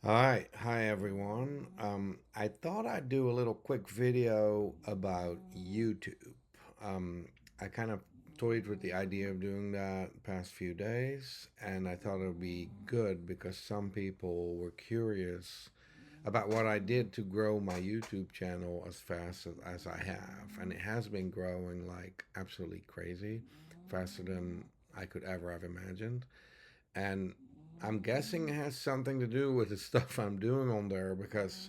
All right, hi everyone. I thought I'd do a little quick video about YouTube. Um, I kind of toyed with the idea of doing that past few days, and I thought it would be good because some people were curious about what I did to grow my YouTube channel as fast as I have, and it has been growing like absolutely crazy, faster than I could ever have imagined. And I'm guessing it has something to do with the stuff I'm doing on there because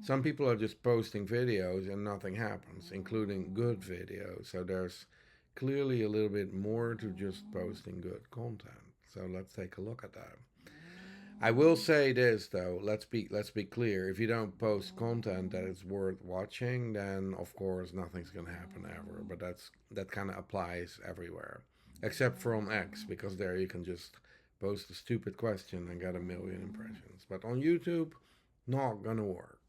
some people are just posting videos and nothing happens, including good videos. So there's clearly a little bit more to just posting good content. So let's take a look at that. I will say this though, let's be clear. If you don't post content that is worth watching, then of course nothing's gonna happen ever. But that kind of applies everywhere, except for on X because there you can just post a stupid question and get a million impressions. But on YouTube, not gonna work.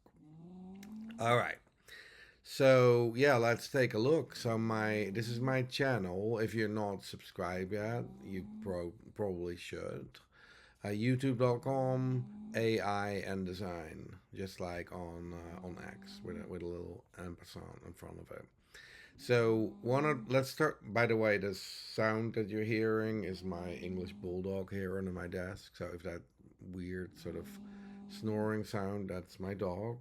All right. So yeah, let's take a look. So my this is my channel. If you're not subscribed yet, you probably should. YouTube.com AI and design, just like on X with a little ampersand in front of it. So let's start. By the way, the sound that you're hearing is my English bulldog here under my desk. So if that weird sort of snoring sound, that's my dog.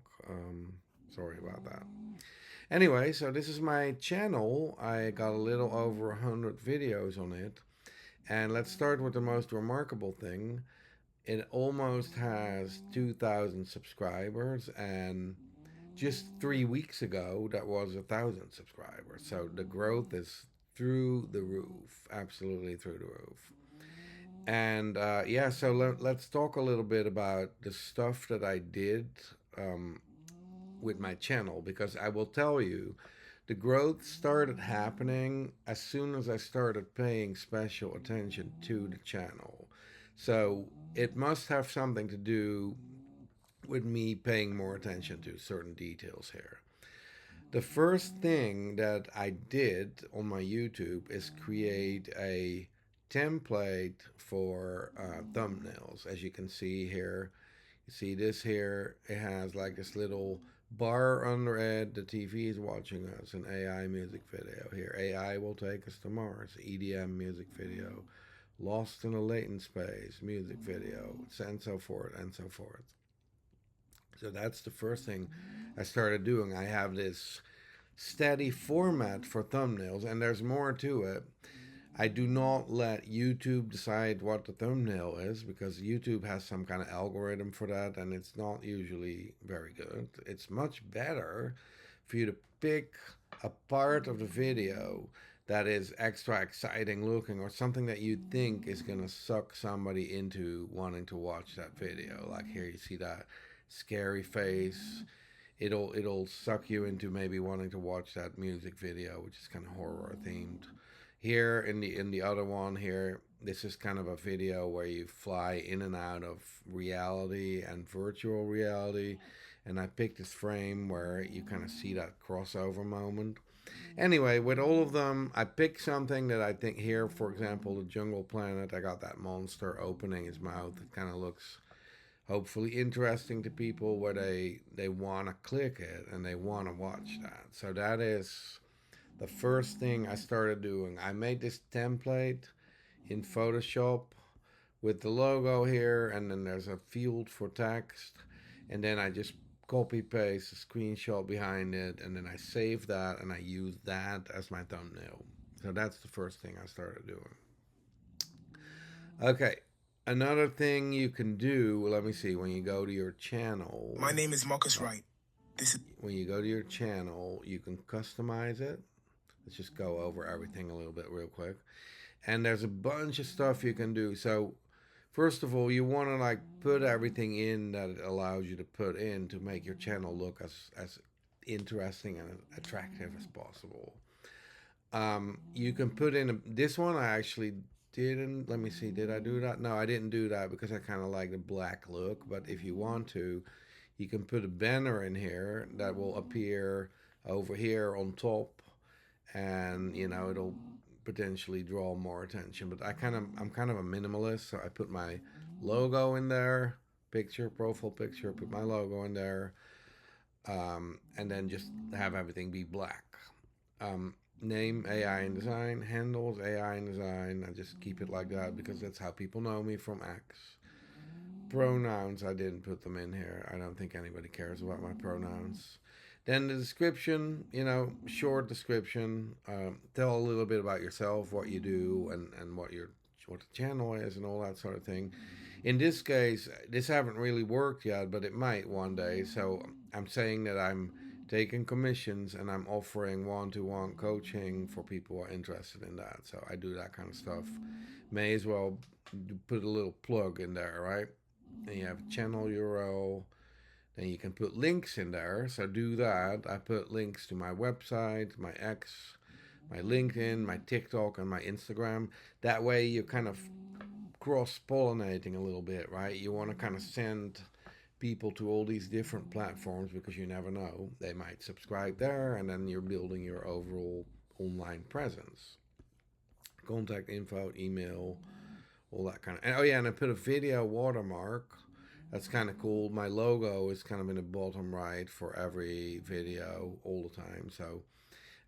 Sorry about that. Anyway, so this is my channel. I got a little over 100 videos on it. And let's start with the most remarkable thing. It almost has 2,000 subscribers, and just 3 weeks ago, that was 1,000 subscribers. So the growth is through the roof, absolutely through the roof. And yeah, so let's talk a little bit about the stuff that I did um, with my channel because I will tell you the growth started happening as soon as I started paying special attention to the channel. So it must have something to do with me paying more attention to certain details here. The first thing that I did on my YouTube is create a template for thumbnails. As you can see here, you see this here, it has like this little bar under it. The TV is watching us, an AI music video. Here, AI will take us to Mars, EDM music video, Lost in a Latent Space music video, and so forth and so forth. So that's the first thing I started doing. I have this steady format for thumbnails, and there's more to it. I do not let YouTube decide what the thumbnail is because YouTube has some kind of algorithm for that, and it's not usually very good. It's much better for you to pick a part of the video that is extra exciting looking or something that you think is going to suck somebody into wanting to watch that video. Like here, you see that scary face. It'll suck you into maybe wanting to watch that music video, which is kind of horror themed. Here in the other one here, this is kind of a video where you fly in and out of reality and virtual reality, and I picked this frame where you kind of see that crossover moment. Anyway, with all of them, I picked something that I think here, for example, the Jungle Planet. I got that monster opening his mouth. It kind of looks hopefully interesting to people where they want to click it and they want to watch that. So that is the first thing I started doing. I made this template in Photoshop with the logo here, and then there's a field for text, and then I just copy paste a screenshot behind it, and then I save that and I use that as my thumbnail. So that's the first thing I started doing. Okay, another thing you can do, let me see, when you go to your channel. My name is Marcus Wright. This is When you go to your channel, you can customize it. Let's just go over everything a little bit real quick. And there's a bunch of stuff you can do. So, first of all, you want to like put everything in that it allows you to put in to make your channel look as interesting and attractive as possible. You can put in this one. I actually didn't. Let me see. Did I do that? No, I didn't do that because I kind of like the black look. But if you want to, you can put a banner in here that will appear over here on top, and it'll potentially draw more attention. But I'm kind of a minimalist, so I put my logo in there. picture, profile picture, put my logo in there, and then just have everything be black. Name AI and design, handles AI and design. I just keep it like that because that's how people know me from X. Pronouns, I didn't put them in here. I don't think anybody cares about my pronouns. Then the description, short description. Tell a little bit about yourself, what you do, and what the channel is, and all that sort of thing. In this case, this haven't really worked yet, but it might one day. So I'm saying that I'm taking commissions and I'm offering one-to-one coaching for people who are interested in that. So I do that kind of stuff. May as well put a little plug in there, right? Then you have a channel URL. Then you can put links in there. So do that. I put links to my website, my X, my LinkedIn, my TikTok, and my Instagram. That way you're kind of cross-pollinating a little bit, right? You want to kind of send people to all these different platforms because you never know. They might subscribe there, and then you're building your overall online presence. Contact info, email, all that kind of. And, oh yeah, and I put a video watermark. That's kind of cool. My logo is kind of in the bottom right for every video all the time. So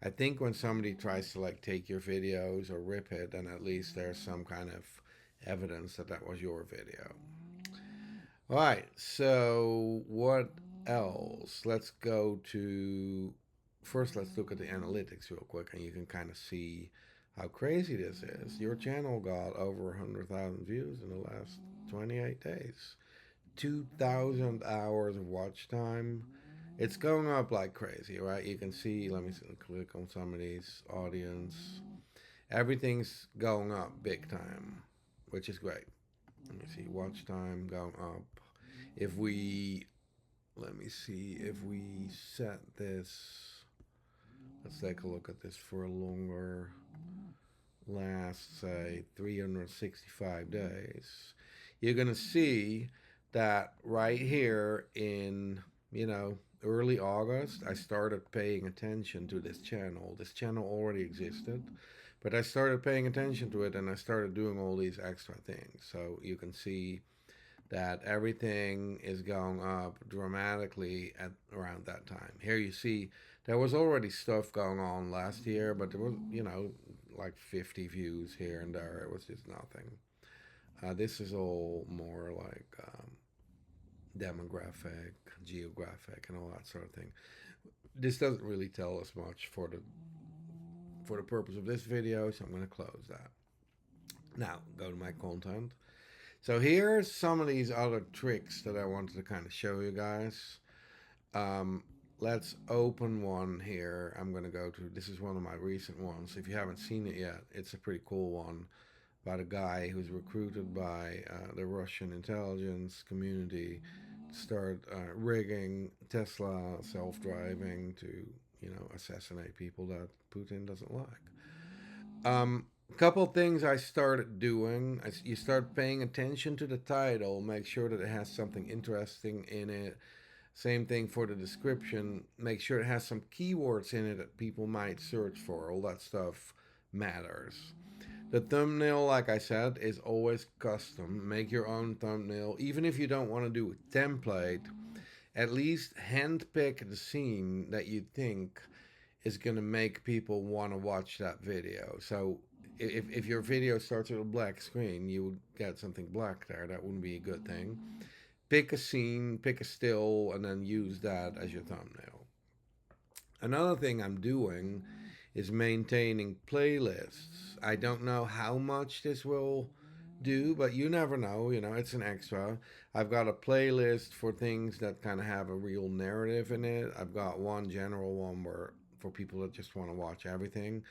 I think when somebody tries to like take your videos or rip it, then at least there's some kind of evidence that that was your video. All right, so what else? Let's go to first. Let's look at the analytics real quick, and you can kind of see how crazy this is. Your channel got over 100,000 views in the last 28 days, 2,000 hours of watch time. It's going up like crazy, right? You can see. Let me click on some of these audience. Everything's going up big time, which is great. Let me see, watch time going up. If we, let me see, if we set this, let's take a look at this for a longer, last, say, 365 days, you're going to see that right here in, early August, I started paying attention to this channel. This channel already existed, but I started paying attention to it and I started doing all these extra things. So you can see that everything is going up dramatically at around that time. Here you see there was already stuff going on last year, but there was, like 50 views here and there. It was just nothing. This is all more like demographic, geographic, and all that sort of thing. This doesn't really tell us much for the purpose of this video, so I'm going to close that. Now, go to my content. So here's some of these other tricks that I wanted to kind of show you guys. Let's open one here. I'm going to go to, this is one of my recent ones. If you haven't seen it yet, it's a pretty cool one about a guy who's recruited by the Russian intelligence community to start rigging Tesla self-driving to, assassinate people that Putin doesn't like. Couple things I started doing. You start paying attention to the title. Make sure that it has something interesting in it. Same thing for the description. Make sure it has some keywords in it that people might search for. All that stuff matters. The thumbnail, like I said, is always custom. Make your own thumbnail. Even if you don't want to do a template, at least handpick the scene that you think is going to make people want to watch that video. So if your video starts with a black screen, you would get something black there. That wouldn't be a good thing. Pick a scene, pick a still, and then use that as your thumbnail. Another thing I'm doing is maintaining playlists. I don't know how much this will do, but you never know. It's an extra. I've got a playlist for things that kind of have a real narrative in it. I've got one general one for people that just want to watch everything.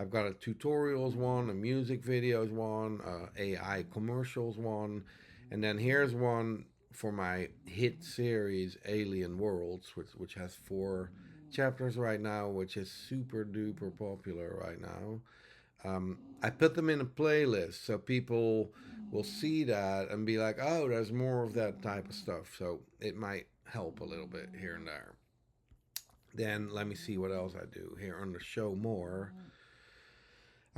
I've got a tutorials one, a music videos one, AI commercials one, and then here's one for my hit series Alien Worlds, which has 4 chapters right now, which is super duper popular right now. I put them in a playlist so people will see that and be like, oh, there's more of that type of stuff. So it might help a little bit here and there. Then let me see what else I do here under show more.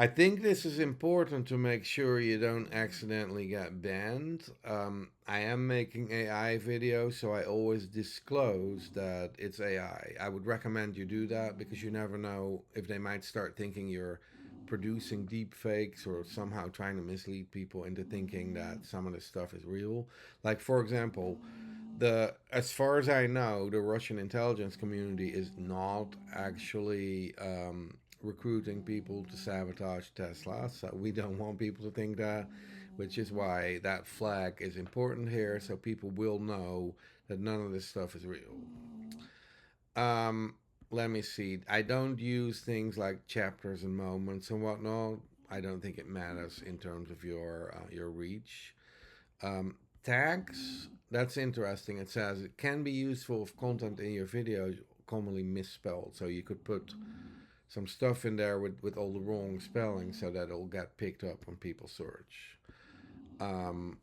I think this is important to make sure you don't accidentally get banned. I am making AI videos, so I always disclose that it's AI. I would recommend you do that because you never know if they might start thinking you're producing deep fakes or somehow trying to mislead people into thinking that some of this stuff is real. Like, for example, the as far as I know, the Russian intelligence community is not actually recruiting people to sabotage Tesla. So we don't want people to think that, which is why that flag is important here, so people will know that none of this stuff is real. Um, Let me see. I don't use things like chapters and moments and whatnot. I don't think it matters in terms of your reach. Um, Tags, that's interesting. It says it can be useful if content in your video commonly misspelled. So you could put some stuff in there with all the wrong spelling so that it'll get picked up when people search. Um,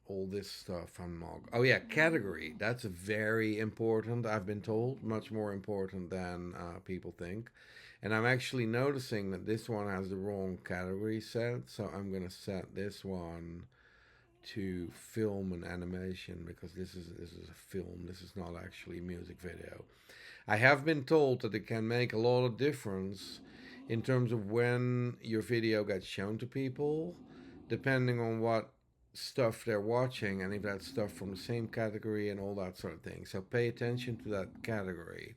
all this stuff on Mog. Oh yeah, category. That's very important. I've been told much more important than people think. And I'm actually noticing that this one has the wrong category set. So I'm gonna set this one to film and animation because this is a film. This is not actually a music video. I have been told that it can make a lot of difference in terms of when your video gets shown to people, depending on what stuff they're watching and if that's stuff from the same category and all that sort of thing. So pay attention to that category.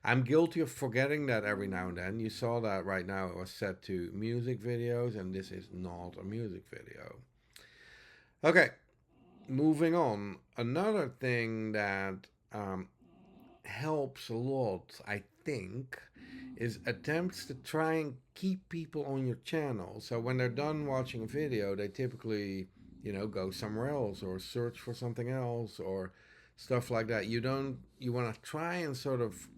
I'm guilty of forgetting that every now and then. You saw that right now it was set to music videos, and this is not a music video. Okay, moving on. Another thing that um, helps a lot, I think, is attempts to try and keep people on your channel. So when they're done watching a video, they typically, go somewhere else or search for something else or stuff like that. You want to try and sort of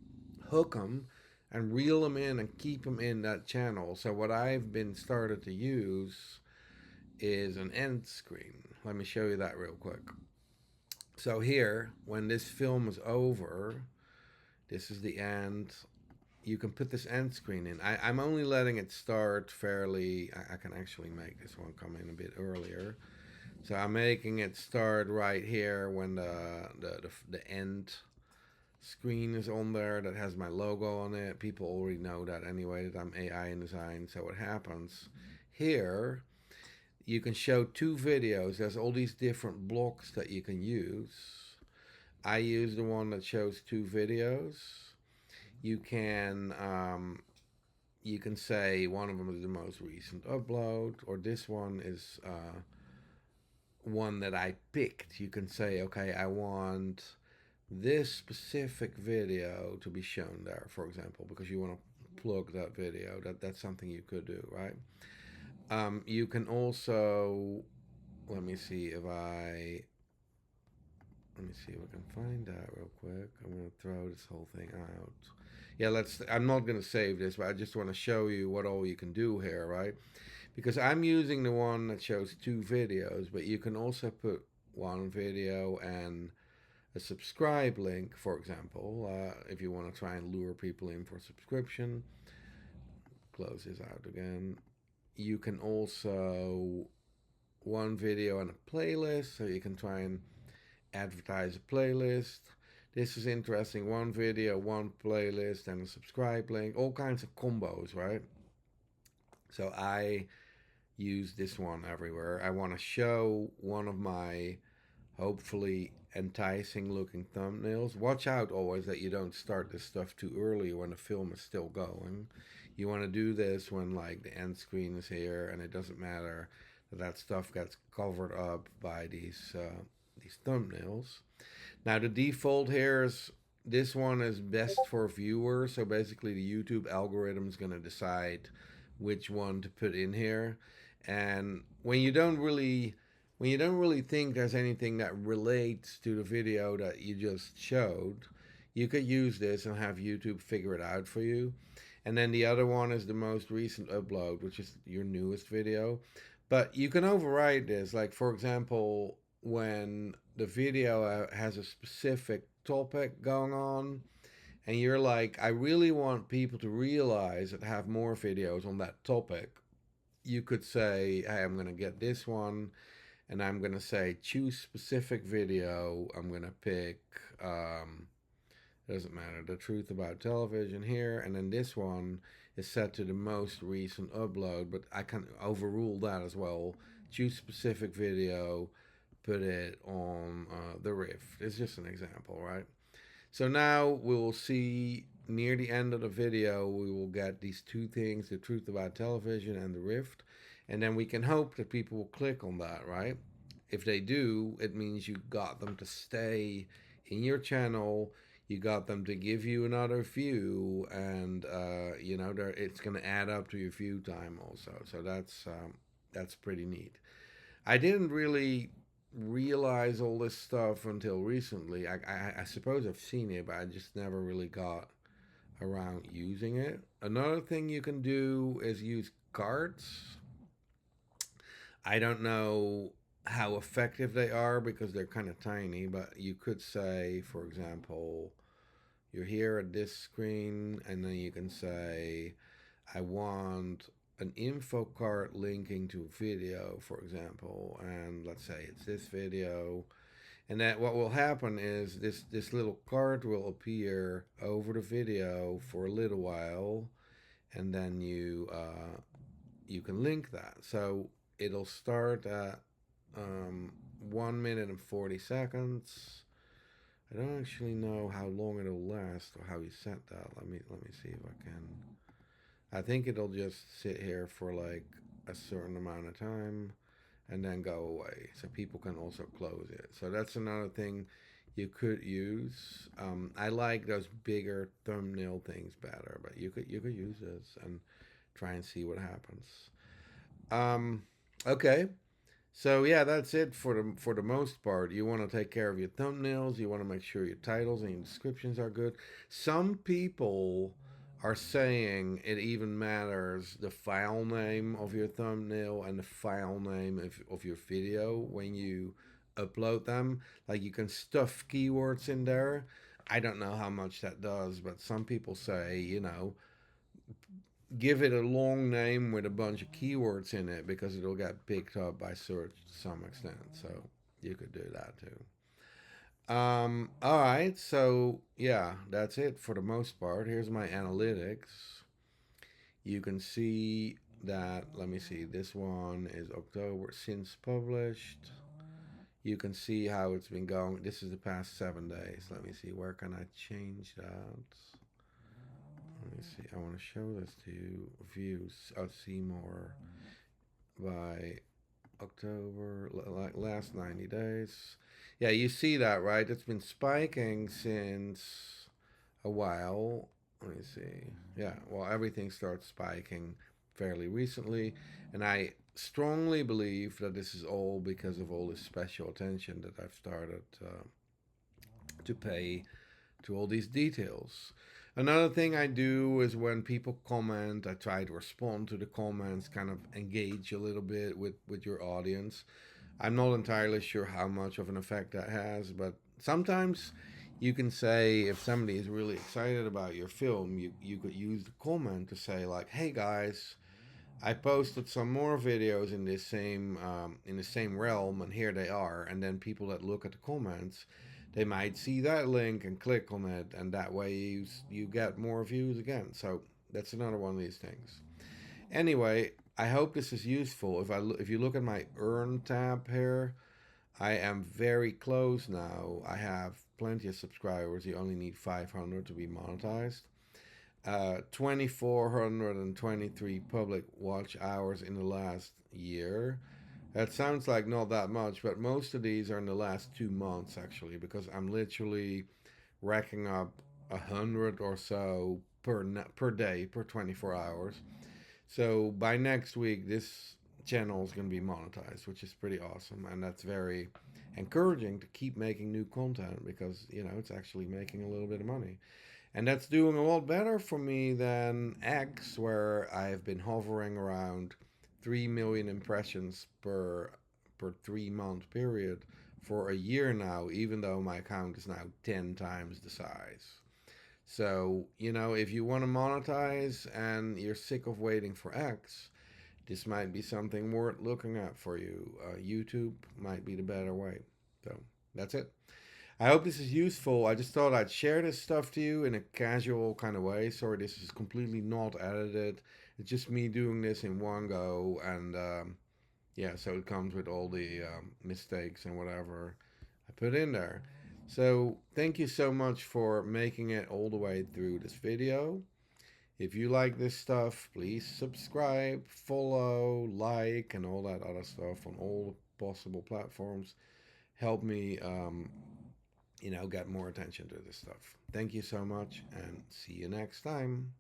hook them and reel them in and keep them in that channel. So what I've been started to use is an end screen. Let me show you that real quick. So here, when this film is over, this is the end. You can put this end screen in. I'm only letting it start fairly. I can actually make this one come in a bit earlier. So I'm making it start right here when the end screen is on there that has my logo on it. People already know that anyway, that I'm AI in design. So what happens here, you can show two videos. There's all these different blocks that you can use. I use the one that shows two videos. You can say one of them is the most recent upload, or this one is one that I picked. You can say, okay, I want this specific video to be shown there, for example, because you want to plug that video. That's something you could do, right? You can also, let me see if I can find that real quick. I'm gonna throw this whole thing out. Yeah, I'm not gonna save this, but I just want to show you what all you can do here, right? Because I'm using the one that shows two videos, but you can also put one video and a subscribe link, for example, if you want to try and lure people in for subscription. Close this out again. You can also one video and a playlist, so you can try and advertise a playlist. This is interesting. One video, one playlist, and a subscribe link. All kinds of combos, right? So I use this one everywhere. I want to show one of my hopefully enticing looking thumbnails. Watch out always that you don't start this stuff too early when the film is still going. You want to do this when like the end screen is here, and it doesn't matter that stuff gets covered up by these thumbnails. Now the default here is this one is best for viewers. So basically the YouTube algorithm is going to decide which one to put in here. And when you don't really think there's anything that relates to the video that you just showed, you could use this and have YouTube figure it out for you. And then the other one is the most recent upload, which is your newest video. But you can override this. Like, for example, when the video has a specific topic going on, and you're like, I really want people to realize that I have more videos on that topic, you could say, hey, I'm going to get this one, and I'm going to say choose specific video. I'm going to pick, doesn't matter, the truth about television here, and then this one is set to the most recent upload, but I can overrule that as well. Choose specific video, put it on the Rift. It's just an example, right? So now we will see near the end of the video, we will get these two things, the truth about television and the Rift. And then we can hope that people will click on that, right? If they do, it means you got them to stay in your channel. You got them to give you another view, and it's going to add up to your view time also. So that's pretty neat. I didn't really realize all this stuff until recently. I suppose I've seen it, but I just never really got around using it. Another thing you can do is use cards. I don't know how effective they are because they're kind of tiny, but you could say, for example, you're here at this screen, and then you can say, I want an info card linking to a video, for example, and let's say it's this video, and that what will happen is this little card will appear over the video for a little while, and then you can link that. So it'll start at 1 minute and 40 seconds. I don't actually know how long it'll last or how you set that. Let me see if I can. I think it'll just sit here for like a certain amount of time and then go away. So people can also close it. So that's another thing you could use. I like those bigger thumbnail things better, but you could use this and try and see what happens. Okay. So yeah, that's it for the most part. You want to take care of your thumbnails. You want to make sure your titles and your descriptions are good. Some people are saying it even matters the file name of your thumbnail and the file name of your video when you upload them. Like you can stuff keywords in there. I don't know how much that does, but some people say, give it a long name with a bunch of keywords in it because it'll get picked up by search to some extent. So you could do that too. All right, so yeah, that's it for the most part. Here's my analytics. You can see that, let me see, this one is October since published. You can see how it's been going. This is the past 7 days. Let me see, where can I change that? Let me see, I want to show this to you. Views, I'll see more by October, like last 90 days. Yeah, you see that, right? It's been spiking since a while. Let me see. Yeah, well, everything starts spiking fairly recently, and I strongly believe that this is all because of all this special attention that I've started to pay to all these details. Another thing I do is when people comment, I try to respond to the comments, kind of engage a little bit with your audience. I'm not entirely sure how much of an effect that has, but sometimes you can say if somebody is really excited about your film, you could use the comment to say like, hey guys, I posted some more videos in the same realm, and here they are. And then people that look at the comments, they might see that link and click on it, and that way you get more views again. So that's another one of these things. Anyway, I hope this is useful. If you look at my Earn tab here, I am very close now. I have plenty of subscribers. You only need 500 to be monetized. 2,423 public watch hours in the last year. That sounds like not that much, but most of these are in the last 2 months actually, because I'm literally racking up 100 or so per day per 24 hours. So by next week, this channel is going to be monetized, which is pretty awesome, and that's very encouraging to keep making new content because it's actually making a little bit of money. And that's doing a lot better for me than X, where I've been hovering around 3 million impressions per 3-month period for a year now, even though my account is now 10 times the size. So, if you want to monetize and you're sick of waiting for X, this might be something worth looking at for you. YouTube might be the better way. So that's it. I hope this is useful. I just thought I'd share this stuff to you in a casual kind of way. Sorry, this is completely not edited. It's just me doing this in one go, and yeah, so it comes with all the mistakes and whatever I put in there. So thank you so much for making it all the way through this video. If you like this stuff, please subscribe, follow, like, and all that other stuff on all possible platforms. Help me, get more attention to this stuff. Thank you so much, and see you next time.